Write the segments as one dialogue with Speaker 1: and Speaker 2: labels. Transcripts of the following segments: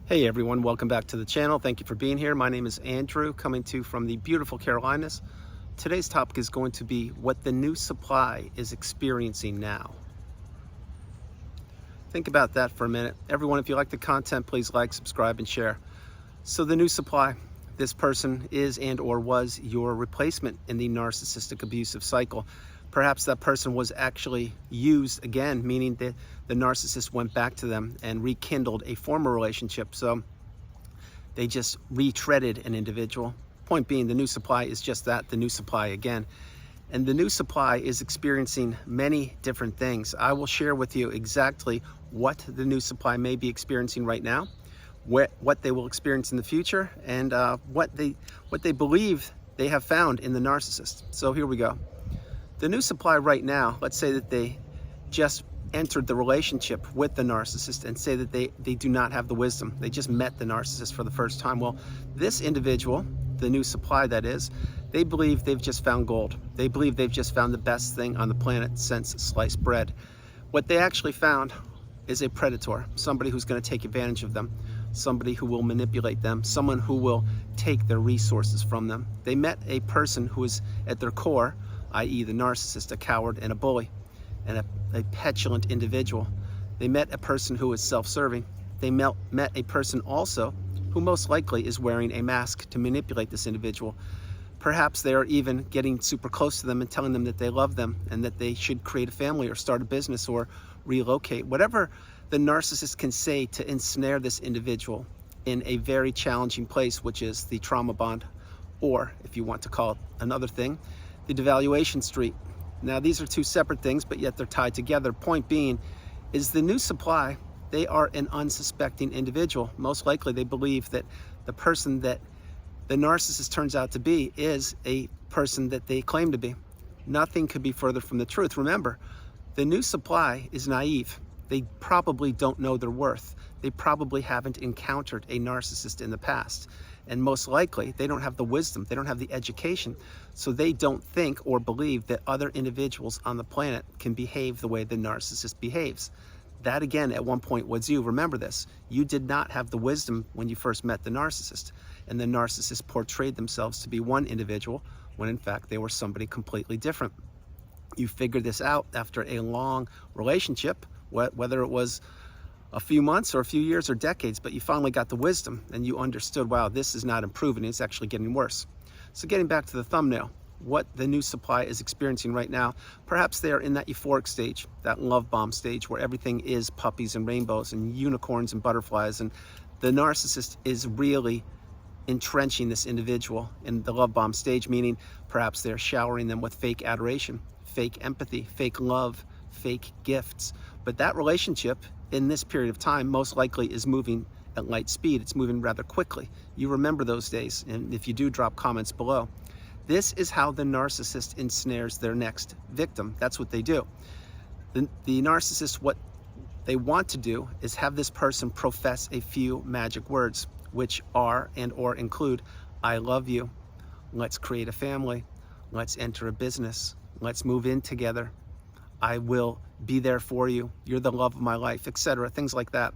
Speaker 1: Hey everyone, welcome back to the channel. Thank you for being here. My name is Andrew, coming to you from the beautiful Carolinas. Today's topic is going to be what the new supply is experiencing now. Think about that for a minute. Everyone, if you like the content, please like, subscribe, and share. So the new supply, this person is and or was your replacement in the narcissistic abusive cycle. Perhaps that person was actually used again, meaning that the narcissist went back to them and rekindled a former relationship. So they just retreaded an individual. Point being, the new supply is just that, the new supply again. And the new supply is experiencing many different things. I will share with you exactly what the new supply may be experiencing right now, what they will experience in the future, and what they believe they have found in the narcissist. So here we go. The new supply right now, let's say that they just entered the relationship with the narcissist and say that they do not have the wisdom. They just met the narcissist for the first time. Well, this individual, the new supply that is, they believe they've just found gold. They believe they've just found the best thing on the planet since sliced bread. What they actually found is a predator, somebody who's going to take advantage of them, somebody who will manipulate them, someone who will take their resources from them. They met a person who is at their core, i.e. the narcissist, a coward and a bully, and a petulant individual. They met a person who is self-serving. They met a person also who most likely is wearing a mask to manipulate this individual. Perhaps they are even getting super close to them and telling them that they love them and that they should create a family or start a business or relocate. Whatever the narcissist can say to ensnare this individual in a very challenging place, which is the trauma bond, or if you want to call it another thing, the devaluation street. Now, these are two separate things, but yet they're tied together. Point being is the new supply, they are an unsuspecting individual. Most likely they believe that the person that the narcissist turns out to be is a person that they claim to be. Nothing could be further from the truth. Remember, the new supply is naive. They probably don't know their worth. They probably haven't encountered a narcissist in the past. And most likely, they don't have the wisdom, they don't have the education, so they don't think or believe that other individuals on the planet can behave the way the narcissist behaves. That, again, at one point was you. Remember this. You did not have the wisdom when you first met the narcissist, and the narcissist portrayed themselves to be one individual when, in fact, they were somebody completely different. You figured this out after a long relationship, whether it was a few months or a few years or decades, but you finally got the wisdom and you understood, wow, this is not improving, it's actually getting worse. So getting back to the thumbnail, what the new supply is experiencing right now, perhaps they are in that euphoric stage, that love bomb stage where everything is puppies and rainbows and unicorns and butterflies, and the narcissist is really entrenching this individual in the love bomb stage, meaning perhaps they're showering them with fake adoration, fake empathy, fake love, fake gifts. But that relationship in this period of time most likely is moving at light speed. It's moving rather quickly. You remember those days, and if you do, drop comments below. This is how the narcissist ensnares their next victim. That's what they do. The narcissist, what they want to do is have this person profess a few magic words, which are and or include, I love you, let's create a family, let's enter a business, let's move in together, I will be there for you, you're the love of my life, etc., things like that.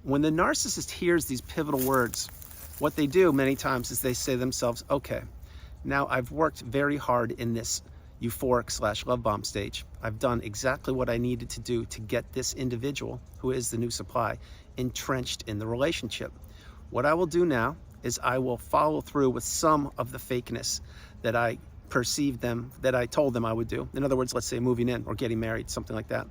Speaker 1: When the narcissist hears these pivotal words, what they do many times is they say to themselves, okay, now I've worked very hard in this euphoric / love bomb stage. I've done exactly what I needed to do to get this individual, who is the new supply, entrenched in the relationship. What I will do now is I will follow through with some of the fakeness that I perceived them, that I told them I would do. In other words, let's say moving in or getting married, something like that.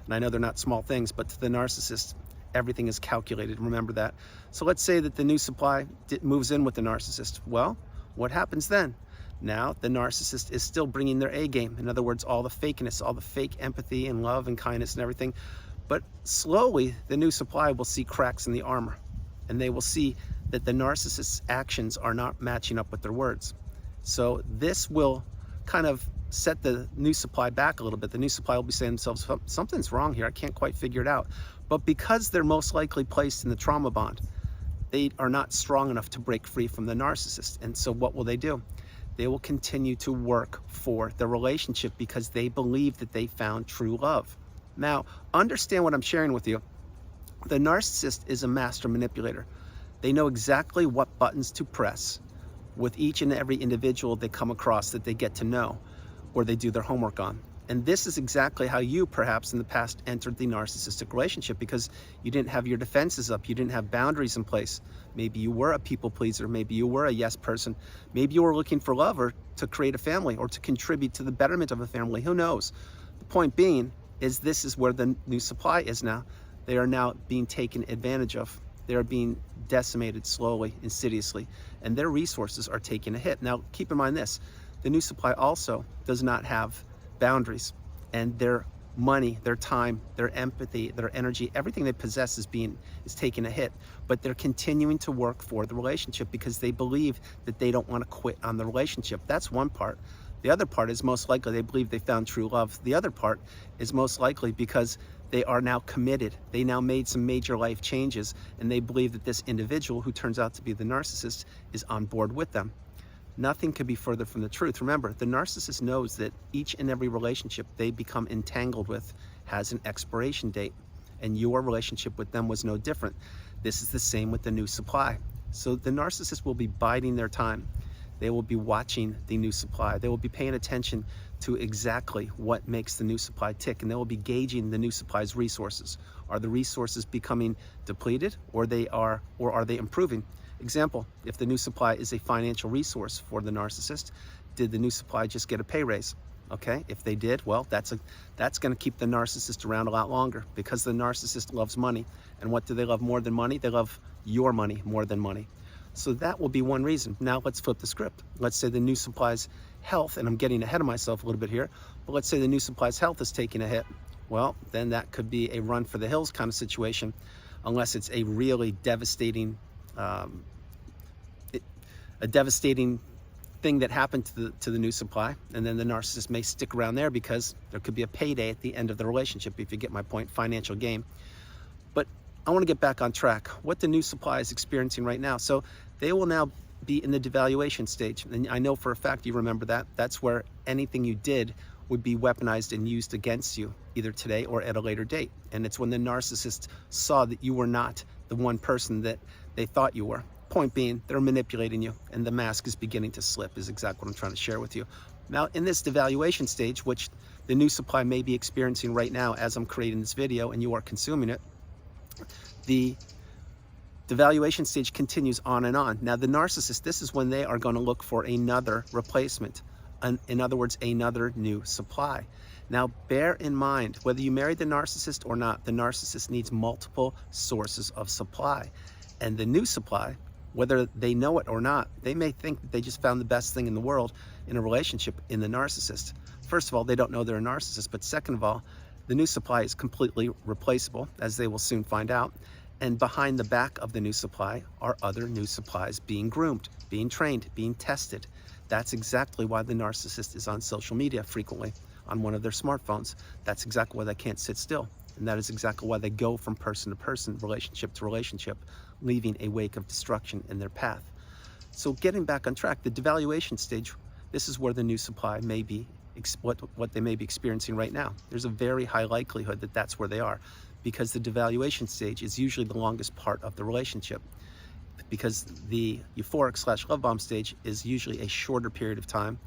Speaker 1: And I know they're not small things, but to the narcissist, everything is calculated. Remember that. So let's say that the new supply moves in with the narcissist. Well, what happens then? Now the narcissist is still bringing their A game. In other words, all the fakeness, all the fake empathy and love and kindness and everything. But slowly, the new supply will see cracks in the armor, and they will see that the narcissist's actions are not matching up with their words. So this will kind of set the new supply back a little bit. The new supply will be saying to themselves, something's wrong here, I can't quite figure it out. But because they're most likely placed in the trauma bond, they are not strong enough to break free from the narcissist. And so what will they do? They will continue to work for the relationship because they believe that they found true love. Now, understand what I'm sharing with you. The narcissist is a master manipulator. They know exactly what buttons to press with each and every individual they come across that they get to know or they do their homework on. And this is exactly how you perhaps in the past entered the narcissistic relationship, because you didn't have your defenses up, you didn't have boundaries in place. Maybe you were a people pleaser, maybe you were a yes person, maybe you were looking for love or to create a family or to contribute to the betterment of a family, who knows? The point being is this is where the new supply is now. They are now being taken advantage of. They are being decimated slowly, insidiously, and their resources are taking a hit. Now, keep in mind this, the new supply also does not have boundaries, and their money, their time, their empathy, their energy, everything they possess is taking a hit, but they're continuing to work for the relationship because they believe that they don't want to quit on the relationship. That's one part. The other part is most likely they believe they found true love. The other part is most likely because they are now committed. They now made some major life changes, and they believe that this individual, who turns out to be the narcissist, is on board with them. Nothing could be further from the truth. Remember, the narcissist knows that each and every relationship they become entangled with has an expiration date, and your relationship with them was no different. This is the same with the new supply. So the narcissist will be biding their time. They will be watching the new supply. They will be paying attention to exactly what makes the new supply tick, and they will be gauging the new supply's resources. Are the resources becoming depleted, or are they improving? Example, if the new supply is a financial resource for the narcissist, did the new supply just get a pay raise? Okay, if they did, well, that's going to keep the narcissist around a lot longer, because the narcissist loves money. And what do they love more than money? They love your money more than money. So that will be one reason. Now let's flip the script. Let's say the new supply's health, and I'm getting ahead of myself a little bit here, but let's say the new supply's health is taking a hit. Well, then that could be a run for the hills kind of situation, unless it's a really devastating thing that happened to the new supply, and then the narcissist may stick around there because there could be a payday at the end of the relationship, if you get my point, financial gain. But I want to get back on track. What the new supply is experiencing right now. So they will now be in the devaluation stage, and I know for a fact you remember that. That's where anything you did would be weaponized and used against you, either today or at a later date. And it's when the narcissist saw that you were not the one person that they thought you were. Point being, they're manipulating you, and the mask is beginning to slip, is exactly what I'm trying to share with you. Now, in this devaluation stage, which the new supply may be experiencing right now as I'm creating this video and you are consuming it, the devaluation stage continues on and on. Now, the narcissist, this is when they are going to look for another replacement. In other words, another new supply. Now, bear in mind, whether you marry the narcissist or not, the narcissist needs multiple sources of supply. And the new supply, whether they know it or not, they may think that they just found the best thing in the world in a relationship in the narcissist. First of all, they don't know they're a narcissist, but second of all, the new supply is completely replaceable, as they will soon find out. And behind the back of the new supply are other new supplies being groomed, being trained, being tested. That's exactly why the narcissist is on social media frequently on one of their smartphones. That's exactly why they can't sit still. And that is exactly why they go from person to person, relationship to relationship, leaving a wake of destruction in their path. So getting back on track, the devaluation stage, this is where the new supply may be, what they may be experiencing right now. There's a very high likelihood that that's where they are, because the devaluation stage is usually the longest part of the relationship, because the euphoric / love bomb stage is usually a shorter period of time.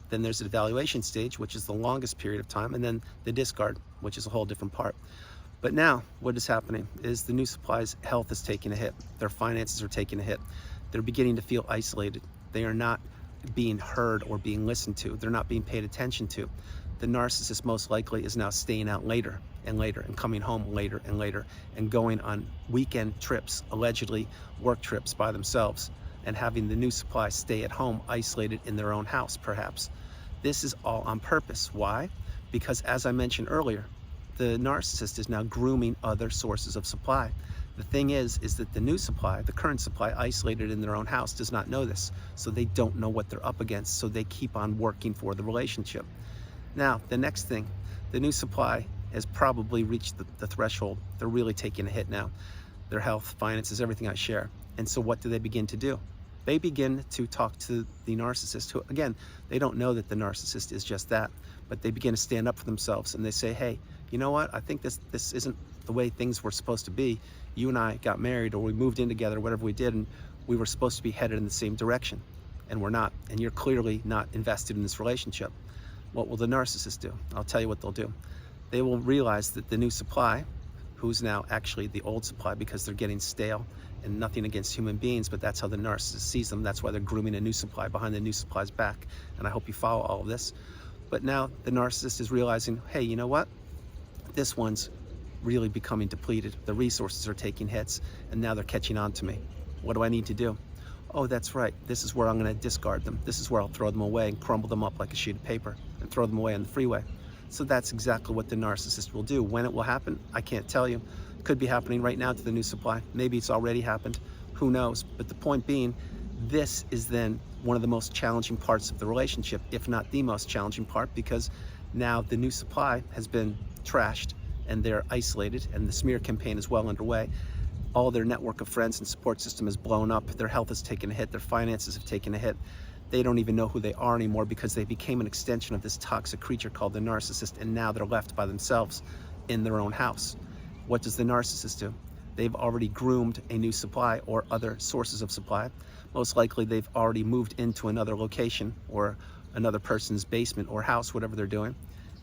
Speaker 1: Then there's the devaluation stage, which is the longest period of time, and then the discard, which is a whole different part. But now what is happening is the new supply's health is taking a hit. Their finances are taking a hit. They're beginning to feel isolated. They are not being heard or being listened to. They're not being paid attention to. The narcissist most likely is now staying out later and later, and coming home later and later, and going on weekend trips, allegedly work trips by themselves, and having the new supply stay at home, isolated in their own house perhaps. This is all on purpose. Why? Because, as I mentioned earlier, the narcissist is now grooming other sources of supply. The thing is that the new supply, the current supply, isolated in their own house, does not know this. So they don't know what they're up against. So they keep on working for the relationship. Now, the next thing, the new supply has probably reached the threshold. They're really taking a hit now. Their health, finances, everything I share. And so what do they begin to do? They begin to talk to the narcissist, who, again, they don't know that the narcissist is just that, but they begin to stand up for themselves, and they say, hey, you know what? I think this isn't the way things were supposed to be. You and I got married, or we moved in together, whatever we did, and we were supposed to be headed in the same direction, and we're not. And you're clearly not invested in this relationship. What will the narcissist do? I'll tell you what they'll do. They will realize that the new supply, who's now actually the old supply, because they're getting stale, and nothing against human beings, but that's how the narcissist sees them. That's why they're grooming a new supply behind the new supply's back. And I hope you follow all of this. But now the narcissist is realizing, hey, you know what? This one's really becoming depleted. The resources are taking hits, and now they're catching on to me. What do I need to do? Oh, that's right. This is where I'm going to discard them. This is where I'll throw them away and crumble them up like a sheet of paper and throw them away on the freeway. So that's exactly what the narcissist will do. When it will happen, I can't tell you. It could be happening right now to the new supply. Maybe it's already happened. Who knows? But the point being, this is then one of the most challenging parts of the relationship, if not the most challenging part, because now the new supply has been trashed and they're isolated, and the smear campaign is well underway. All their network of friends and support system is blown up. Their health has taken a hit. Their finances have taken a hit. They don't even know who they are anymore, because they became an extension of this toxic creature called the narcissist, and now they're left by themselves in their own house. What does the narcissist do? They've already groomed a new supply or other sources of supply. Most likely they've already moved into another location or another person's basement or house, whatever they're doing.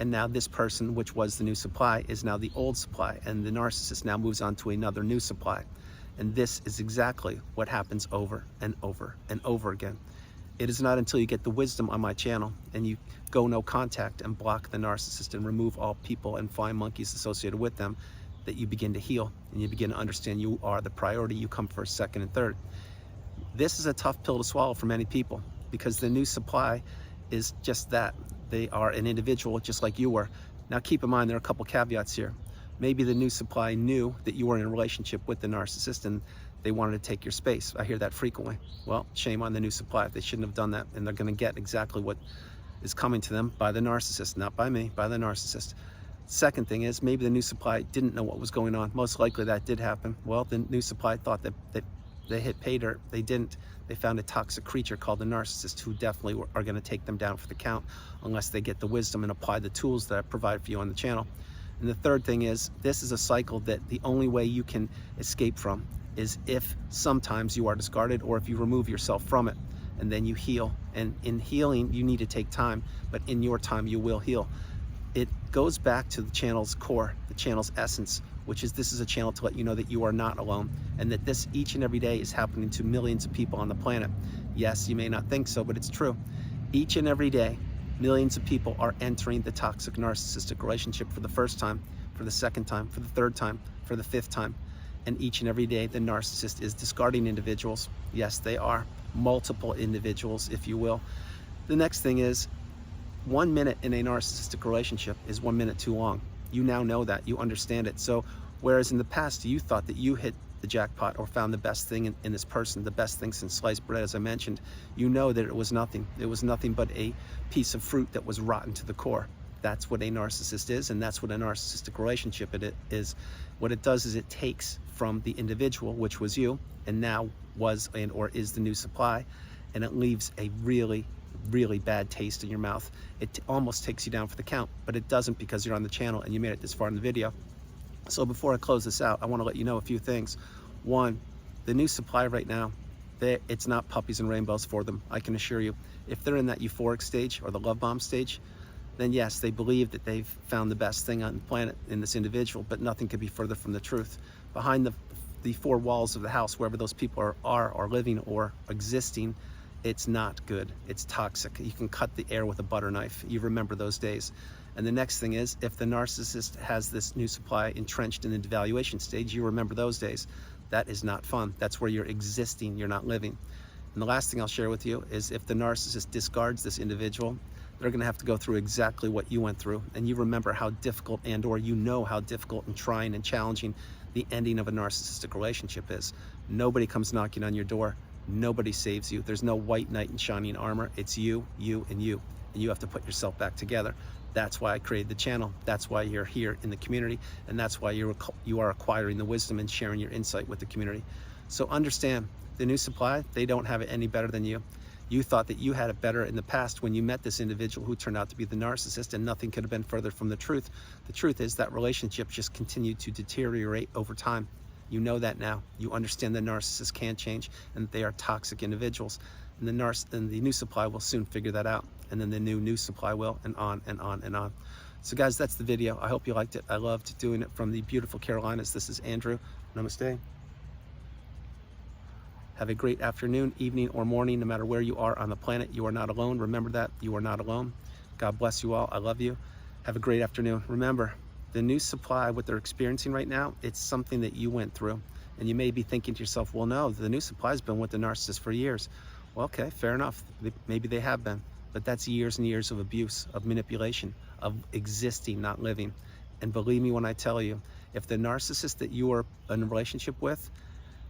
Speaker 1: And now this person, which was the new supply, is now the old supply, and the narcissist now moves on to another new supply. And this is exactly what happens over and over and over again. It is not until you get the wisdom on my channel and you go no contact and block the narcissist and remove all people and flying monkeys associated with them that you begin to heal, and you begin to understand you are the priority. You come first, second, and third. This is a tough pill to swallow for many people, because the new supply is just that. They are an individual just like you were. Now keep in mind, there are a couple caveats here. Maybe the new supply knew that you were in a relationship with the narcissist and they wanted to take your space. I hear that frequently. Well, shame on the new supply. They shouldn't have done that, and they're going to get exactly what is coming to them by the narcissist, not by me, by the narcissist. Second thing is, maybe the new supply didn't know what was going on. Most likely that did happen. Well, the new supply thought that they hit pay dirt. They didn't. They found a toxic creature called the narcissist, who definitely are going to take them down for the count unless they get the wisdom and apply the tools that I provide for you on the channel. And the third thing is, this is a cycle that the only way you can escape from is if sometimes you are discarded, or if you remove yourself from it and then you heal. And in healing, you need to take time, but in your time you will heal. It goes back to the channel's core, the channel's essence, which is, this is a channel to let you know that you are not alone, and that this each and every day is happening to millions of people on the planet. Yes, you may not think so, but it's true. Each and every day, millions of people are entering the toxic narcissistic relationship for the first time, for the second time, for the third time, for the fifth time. And each and every day, the narcissist is discarding individuals. Yes, they are. Multiple individuals, if you will. The next thing is, 1 minute in a narcissistic relationship is 1 minute too long. You now know that, you understand it. So whereas in the past you thought that you hit the jackpot or found the best thing in this person, the best thing since sliced bread, as I mentioned, you know that it was nothing. It was nothing but a piece of fruit that was rotten to the core. That's what a narcissist is, and that's what a narcissistic relationship it is. What it does is it takes from the individual, which was you, and now was and or is the new supply, and it leaves a really bad taste in your mouth. It almost takes you down for the count, but it doesn't, because you're on the channel and you made it this far in the video. So before I close this out, I want to let you know a few things. One, the new supply right now, it's not puppies and rainbows for them. I can assure you, if they're in that euphoric stage or the love bomb stage, then yes, they believe that they've found the best thing on the planet in this individual, but nothing could be further from the truth. Behind the four walls of the house, wherever those people are living or existing, it's not good. It's toxic. You can cut the air with a butter knife. You remember those days. And the next thing is, if the narcissist has this new supply entrenched in the devaluation stage, you remember those days. That is not fun. That's where you're existing, you're not living. And the last thing I'll share with you is, if the narcissist discards this individual, they're going to have to go through exactly what you went through. And you remember how difficult, and or you know how difficult and trying and challenging the ending of a narcissistic relationship is. Nobody comes knocking on your door. Nobody saves you. There's no white knight in shining armor. It's you, and you have to put yourself back together. That's why I created the channel. That's why you're here in the community, and that's why you are acquiring the wisdom and sharing your insight with the community. So understand, the new supply, they don't have it any better than you. You thought that you had it better in the past when you met this individual who turned out to be the narcissist, and nothing could have been further from the truth. The truth is that relationship just continued to deteriorate over time. You know that now. You understand that narcissists can change and that they are toxic individuals. And the new supply will soon figure that out. And then the new supply will, and on and on and on. So guys, that's the video. I hope you liked it. I loved doing it from the beautiful Carolinas. This is Andrew. Namaste. Have a great afternoon, evening, or morning, no matter where you are on the planet. You are not alone. Remember that. You are not alone. God bless you all. I love you. Have a great afternoon. Remember, the new supply, what they're experiencing right now, it's something that you went through. And you may be thinking to yourself, well, no, the new supply has been with the narcissist for years. Well, okay, fair enough. Maybe they have been. But that's years and years of abuse, of manipulation, of existing, not living. And believe me when I tell you, if the narcissist that you are in a relationship with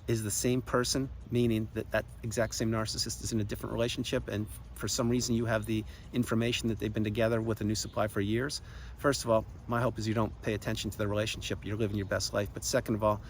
Speaker 1: is the same person, meaning that that exact same narcissist is in a different relationship, and for some reason you have the information that they've been together with a new supply for years, first of all, my hope is you don't pay attention to their relationship. You're living your best life. But second of all,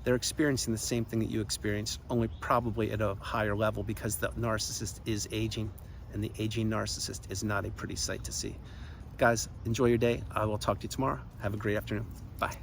Speaker 1: they're experiencing the same thing that you experienced, only probably at a higher level, because the narcissist is aging, and the aging narcissist is not a pretty sight to see. Guys, enjoy your day. I will talk to you tomorrow. Have a great afternoon. Bye.